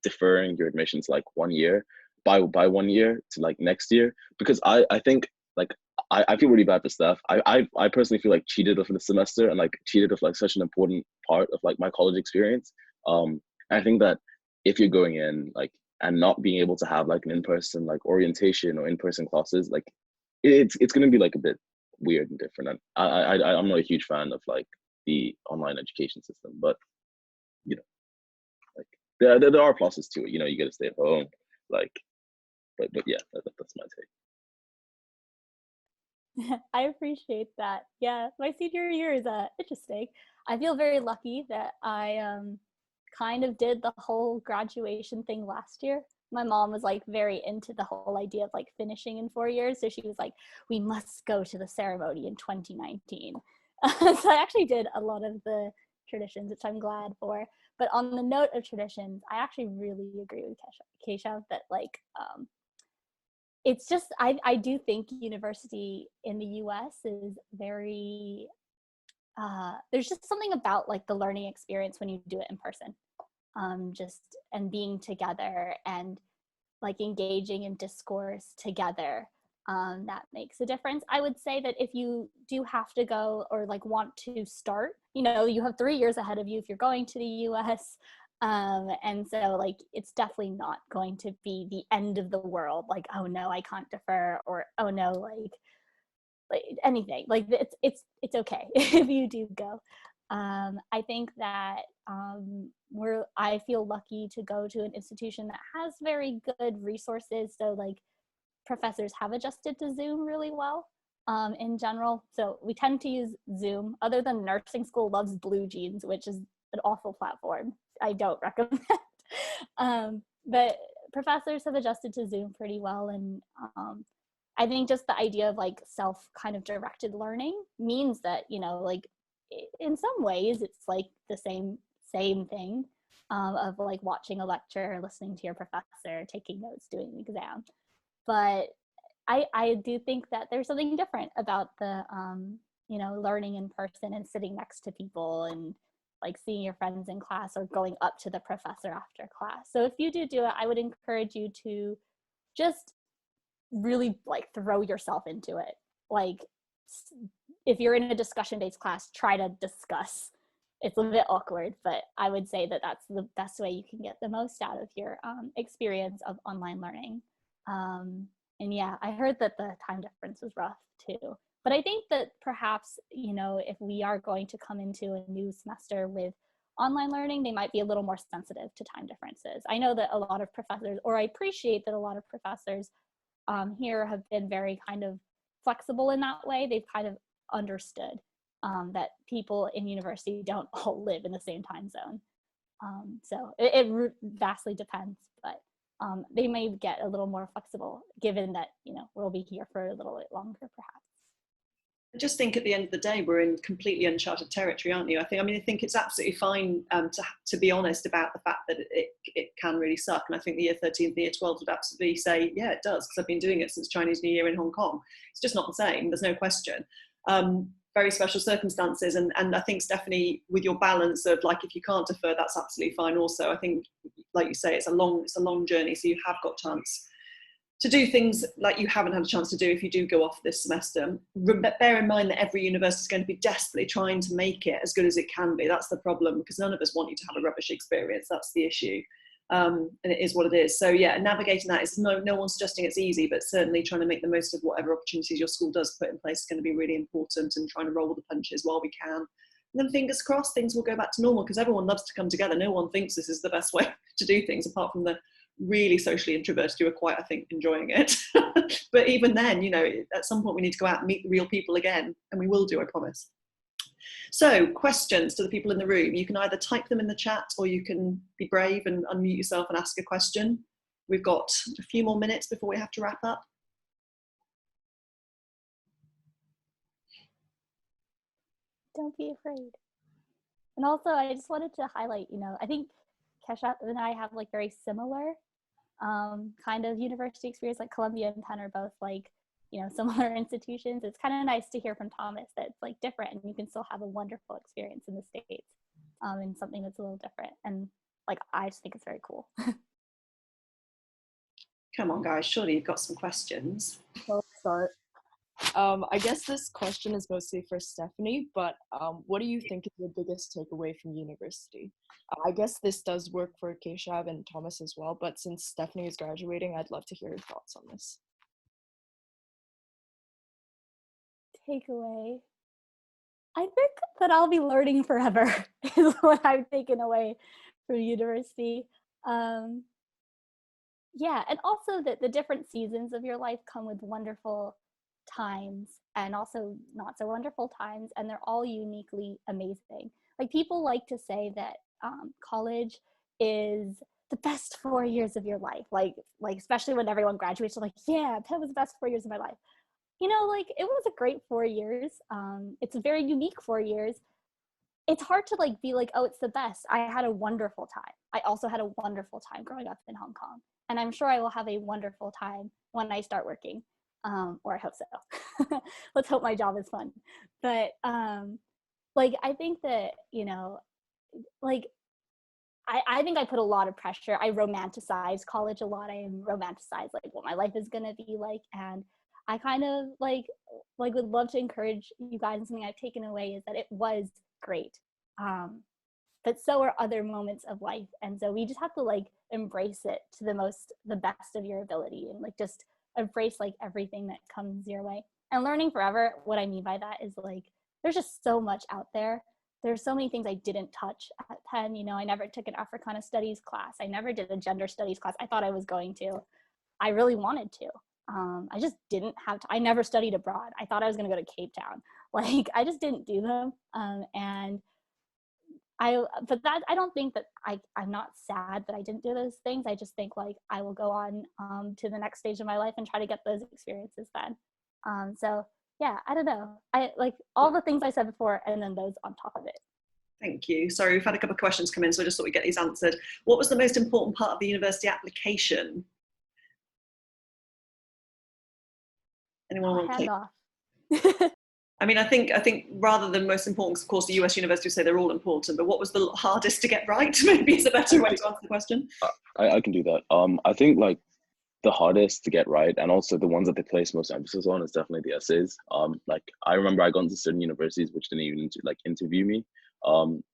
deferring your admissions like 1 year by 1 year to like next year, because I think like I feel really bad for staff. I personally feel like cheated of the semester and like cheated of like such an important part of like my college experience. And I think that if you're going in like and not being able to have like an in-person like orientation or in-person classes, like it's gonna be like a bit weird and different. And I'm not a huge fan of like the online education system, but you know, like there are pluses to it. You know, you get to stay at home, like, but yeah, that's my take. I appreciate that. Yeah, my senior year is interesting. I feel very lucky that I kind of did the whole graduation thing last year. My mom was like very into the whole idea of like finishing in 4 years. So she was like, we must go to the ceremony in 2019. So I actually did a lot of the traditions, which I'm glad for. But on the note of traditions, I actually really agree with Keshav that like, it's just, I do think university in the US is very, there's just something about like the learning experience when you do it in person. And being together and like engaging in discourse together, that makes a difference. I would say that if you do have to go or like want to start, you have 3 years ahead of you if you're going to the US. And so like, it's definitely not going to be the end of the world. Like, oh no, I can't defer, or, oh no, like anything, like it's okay if you do go. I think that I feel lucky to go to an institution that has very good resources. So like professors have adjusted to Zoom really well in general. So we tend to use Zoom. Other than nursing school loves Blue Jeans, which is an awful platform. I don't recommend. But professors have adjusted to Zoom pretty well. And I think just the idea of like self kind of directed learning means that, like in some ways it's like the same thing of like watching a lecture, listening to your professor, taking notes, doing the exam. But I do think that there's something different about the, learning in person and sitting next to people and like seeing your friends in class or going up to the professor after class. So if you do it, I would encourage you to just really like throw yourself into it. Like if you're in a discussion-based class, try to discuss. It's a bit awkward, but I would say that that's the best way you can get the most out of your experience of online learning. And yeah, I heard that the time difference was rough too. But I think that perhaps, if we are going to come into a new semester with online learning, they might be a little more sensitive to time differences. I know that a lot of professors, or I appreciate that a lot of professors here have been very kind of flexible in that way. They've kind of understood that people in university don't all live in the same time zone. So it vastly depends, but they may get a little more flexible given that, we'll be here for a little bit longer perhaps. I just think at the end of the day, we're in completely uncharted territory, aren't you? I think it's absolutely fine to be honest about the fact that it can really suck. And I think the year 13, the year 12 would absolutely say, yeah, it does, because I've been doing it since Chinese New Year in Hong Kong. It's just not the same. There's no question. Very special circumstances. And I think, Stephanie, with your balance of like, if you can't defer, that's absolutely fine also. I think, like you say, it's a long journey. So you have got chance to do things like you haven't had a chance to do if you do go off this semester. Bear in mind that every university is going to be desperately trying to make it as good as it can be. That's the problem, because none of us want you to have a rubbish experience. That's the issue. And it is what it is. So yeah, navigating that is no one's suggesting it's easy, but certainly trying to make the most of whatever opportunities your school does put in place is going to be really important, and trying to roll the punches while we can. And then fingers crossed things will go back to normal, because everyone loves to come together. No one thinks this is the best way to do things, apart from the really socially introverted who are quite, I think, enjoying it. But even then, at some point we need to go out and meet the real people again, and we will do, I promise. So questions to the people in the room. You can either type them in the chat, or you can be brave and unmute yourself and ask a question. We've got a few more minutes before we have to wrap up. Don't be afraid. And also, I just wanted to highlight, I think Kesha and I have like very similar kind of university experience. Like Columbia and Penn are both like, similar institutions. It's kind of nice to hear from Thomas that it's like different, and you can still have a wonderful experience in the States in something that's a little different. And like, I just think it's very cool. Come on, guys, surely you've got some questions. I'll start. I guess this question is mostly for Stephanie, but what do you think is the biggest takeaway from university? I guess this does work for Keshav and Thomas as well, but since Stephanie is graduating, I'd love to hear your thoughts on this. Takeaway. I think that I'll be learning forever is what I've taken away from university. Yeah, and also that the different seasons of your life come with wonderful times and also not so wonderful times, and they're all uniquely amazing. Like, people like to say that college is the best 4 years of your life, like especially when everyone graduates, they're like, yeah, that was the best 4 years of my life. Like, it was a great 4 years. It's a very unique 4 years. It's hard to like be like, oh, it's the best. I had a wonderful time. I also had a wonderful time growing up in Hong Kong, and I'm sure I will have a wonderful time when I start working, or I hope so. Let's hope my job is fun. But like, I think that, like, I think I put a lot of pressure. I romanticize college a lot. I romanticize like what my life is gonna be like, and I kind of like would love to encourage you guys. And something I've taken away is that it was great, but so are other moments of life, and so we just have to like embrace it to the best of your ability, and like just embrace like everything that comes your way. And learning forever, what I mean by that is like, there's just so much out there. There's so many things I didn't touch at Penn. I never took an Africana studies class. I never did a gender studies class. I thought I was going to. I really wanted to. I just didn't have to. I never studied abroad. I thought I was going to go to Cape Town. Like, I just didn't do them. But that, I don't think that I'm not sad that I didn't do those things. I just think like I will go on to the next stage of my life and try to get those experiences then. So yeah, I don't know. I like all the things I said before, and then those on top of it. Thank you. Sorry, we've had a couple of questions come in, so I just thought we'd get these answered. What was the most important part of the university application? Anyone want to take? Off. I mean, I think rather than most important, of course, the US universities say they're all important, but what was the hardest to get right? Maybe is a better way to answer the question. I can do that. I think like the hardest to get right, and also the ones that they place most emphasis on, is definitely the essays. Like, I remember I got into certain universities which didn't even interview me.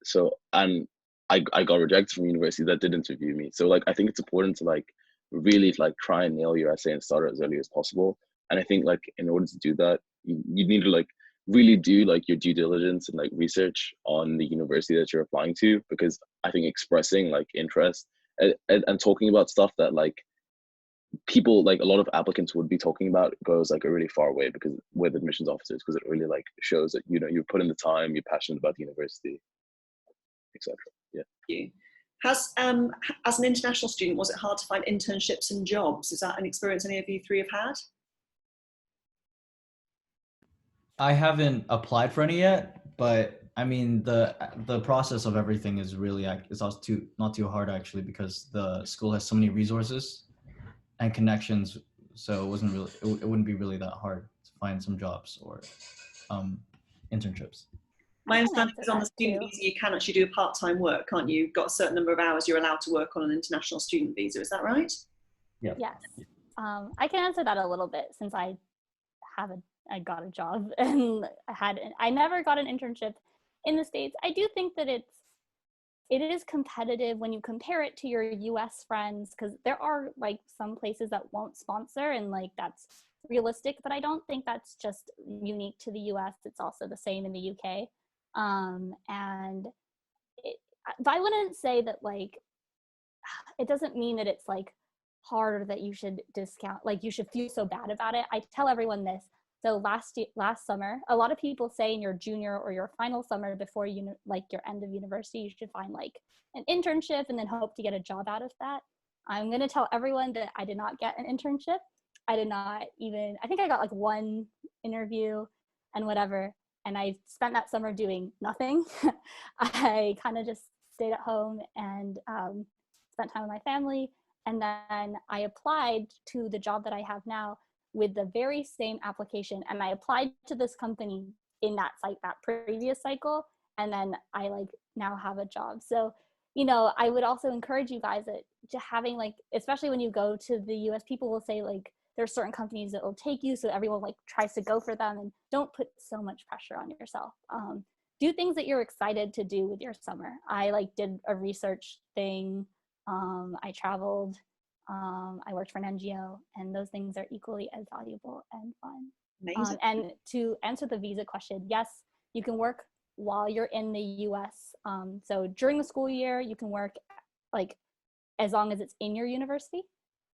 So, and I got rejected from universities that did interview me. So like, I think it's important to like really like try and nail your essay and start it as early as possible. And I think like in order to do that, you need to like really do like your due diligence and like research on the university that you're applying to, because I think expressing like interest and talking about stuff that like people, like a lot of applicants would be talking about, goes like a really far way because with admissions officers, because it really like shows that, you know, you put in the time, you're passionate about the university, etc. Yeah. You. As an international student, was it hard to find internships and jobs? Is that an experience any of you three have had? I haven't applied for any yet, but I mean the process of everything is really it's also not too hard actually, because the school has so many resources and connections, so it wouldn't be really that hard to find some jobs or internships. My I can understanding answer is on the that student too. visa you can actually do part-time work, can't you? You've got a certain number of hours you're allowed to work on an international student visa, is that right? Yeah. Yes. I can answer that a little bit since I got a job and I never got an internship in the States. I do think that it is competitive when you compare it to your US friends, because there are like some places that won't sponsor, and like that's realistic, but I don't think that's just unique to the US. It's also the same in the UK. And but I wouldn't say that like it doesn't mean that it's like hard or that you should discount, like you should feel so bad about it. I tell everyone this. So last summer, a lot of people say in your junior or your final summer before like your end of university, you should find like an internship and then hope to get a job out of that. I'm going to tell everyone that I did not get an internship. I think I got like one interview and whatever. And I spent that summer doing nothing. I kind of just stayed at home and spent time with my family. And then I applied to the job that I have now with the very same application. And I applied to this company in that previous cycle. And then I like now have a job. So, you know, I would also encourage you guys that having like, especially when you go to the US, people will say like, there's certain companies that will take you. So everyone like tries to go for them, and don't put so much pressure on yourself. Do things that you're excited to do with your summer. I like did a research thing. I traveled. I worked for an NGO, and those things are equally as valuable and fun. Amazing. And to answer the visa question, yes, you can work while you're in the US. So during the school year, you can work like as long as it's in your university.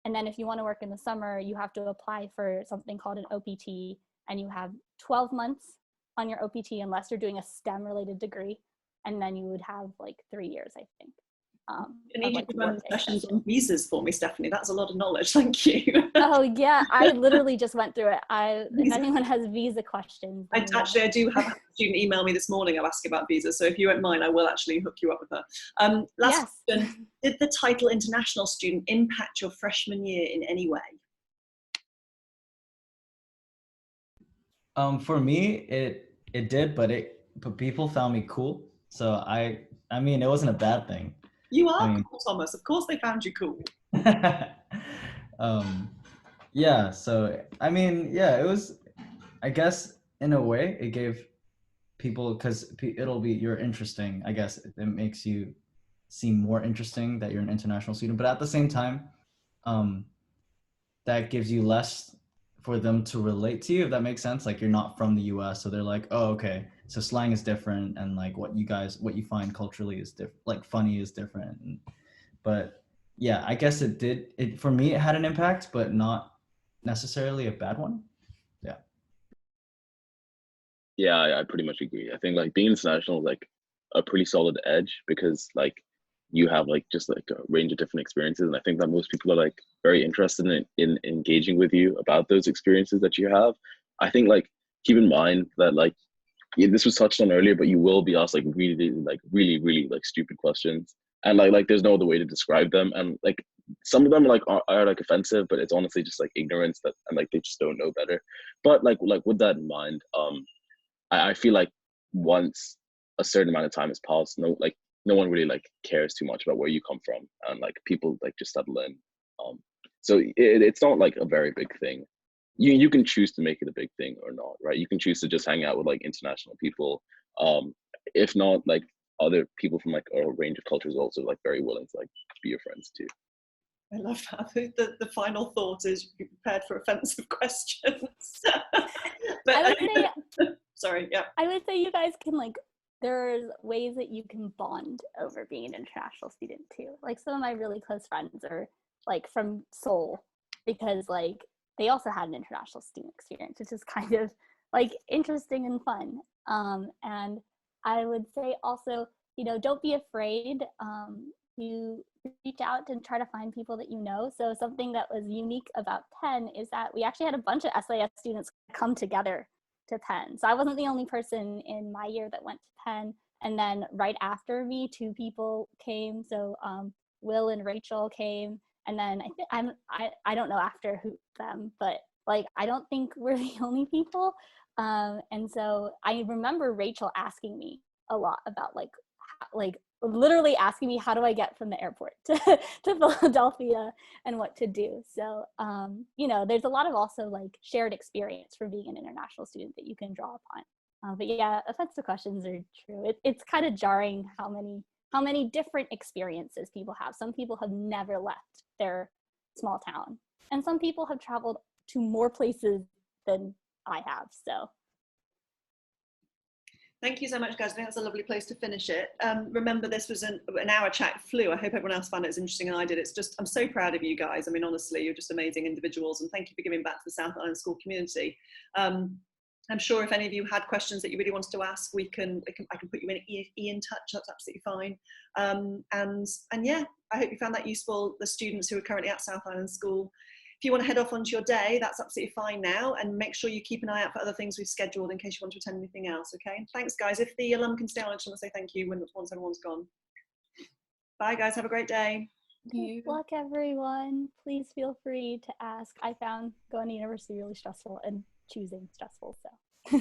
And then if you want to work in the summer, you have to apply for something called an OPT, and you have 12 months on your OPT unless you're doing a STEM related degree. And then you would have like 3 years, I think. You need like to run work sessions experience. on visas for me, Stephanie. That's a lot of knowledge. Thank you. Oh yeah, I literally just went through it. If anyone has visa questions, I do have a student email me this morning. I'll ask about visas. So if you won't mind, I will actually hook you up with her. Last question: did the title international student impact your freshman year in any way? For me, it did, but people found me cool. So I mean, it wasn't a bad thing. You are cool, Thomas. Of course they found you cool. Yeah, so I mean, yeah, it was, I guess in a way it gave people, because you're interesting, I guess it makes you seem more interesting that you're an international student, but at the same time, that gives you less for them to relate to you, if that makes sense. Like you're not from the US, so they're like, oh, okay, so slang is different, and like what you find culturally is different, like funny is different. But yeah, I guess it for me, it had an impact, but not necessarily a bad one. Yeah, I pretty much agree. I think like being international is like a pretty solid edge, because like you have like just like a range of different experiences, and I think that most people are like very interested in engaging with you about those experiences that you have. I think like keep in mind that like, yeah, this was touched on earlier, but you will be asked like really like stupid questions, and like there's no other way to describe them, and like some of them are like offensive, but it's honestly just like ignorance, that and like they just don't know better. But like with that in mind, I feel like once a certain amount of time has passed, no one really like cares too much about where you come from, and like people like just settle in. So it's not like a very big thing. You can choose to make it a big thing or not, right? You can choose to just hang out with like international people. If not, like other people from like a range of cultures also like very willing to like be your friends too. I love that. The final thought is be prepared for offensive questions. But I would say Sorry, yeah. I would say you guys can like, there's ways that you can bond over being an international student too. Like some of my really close friends are like from Seoul because like they also had an international student experience, which is kind of like interesting and fun. And I would say also, you know, don't be afraid. You reach out and try to find people that you know. So something that was unique about Penn is that we actually had a bunch of SIS students come together to Penn. So I wasn't the only person in my year that went to Penn. And then right after me, 2 people came. So Will and Rachel came. And then I don't know after who them, but like I don't think we're the only people. And so I remember Rachel asking me a lot about like literally asking me how do I get from the airport to Philadelphia and what to do. So you know, there's a lot of also like shared experience from being an international student that you can draw upon. But yeah, offensive questions are true. It's kind of jarring how many different experiences people have. Some people have never left their small town, and some people have traveled to more places than I have. So thank you so much, guys. I think that's a lovely place to finish it. Remember, this was an hour chat flew. I hope everyone else found it as interesting as I did. It's just, I'm so proud of you guys. I mean, honestly, you're just amazing individuals, and thank you for giving back to the South Island School community. I'm sure if any of you had questions that you really wanted to ask, I can put you in touch. That's absolutely fine. And yeah, I hope you found that useful. The students who are currently at South Island School, if you want to head off onto your day, that's absolutely fine now, and make sure you keep an eye out for other things we've scheduled in case you want to attend anything else. Okay, thanks guys. If the alum can stay on, I just want to say thank you once everyone's gone. Bye guys, have a great day. good luck everyone. Please feel free to ask. I found going to university really stressful and choosing stressful, so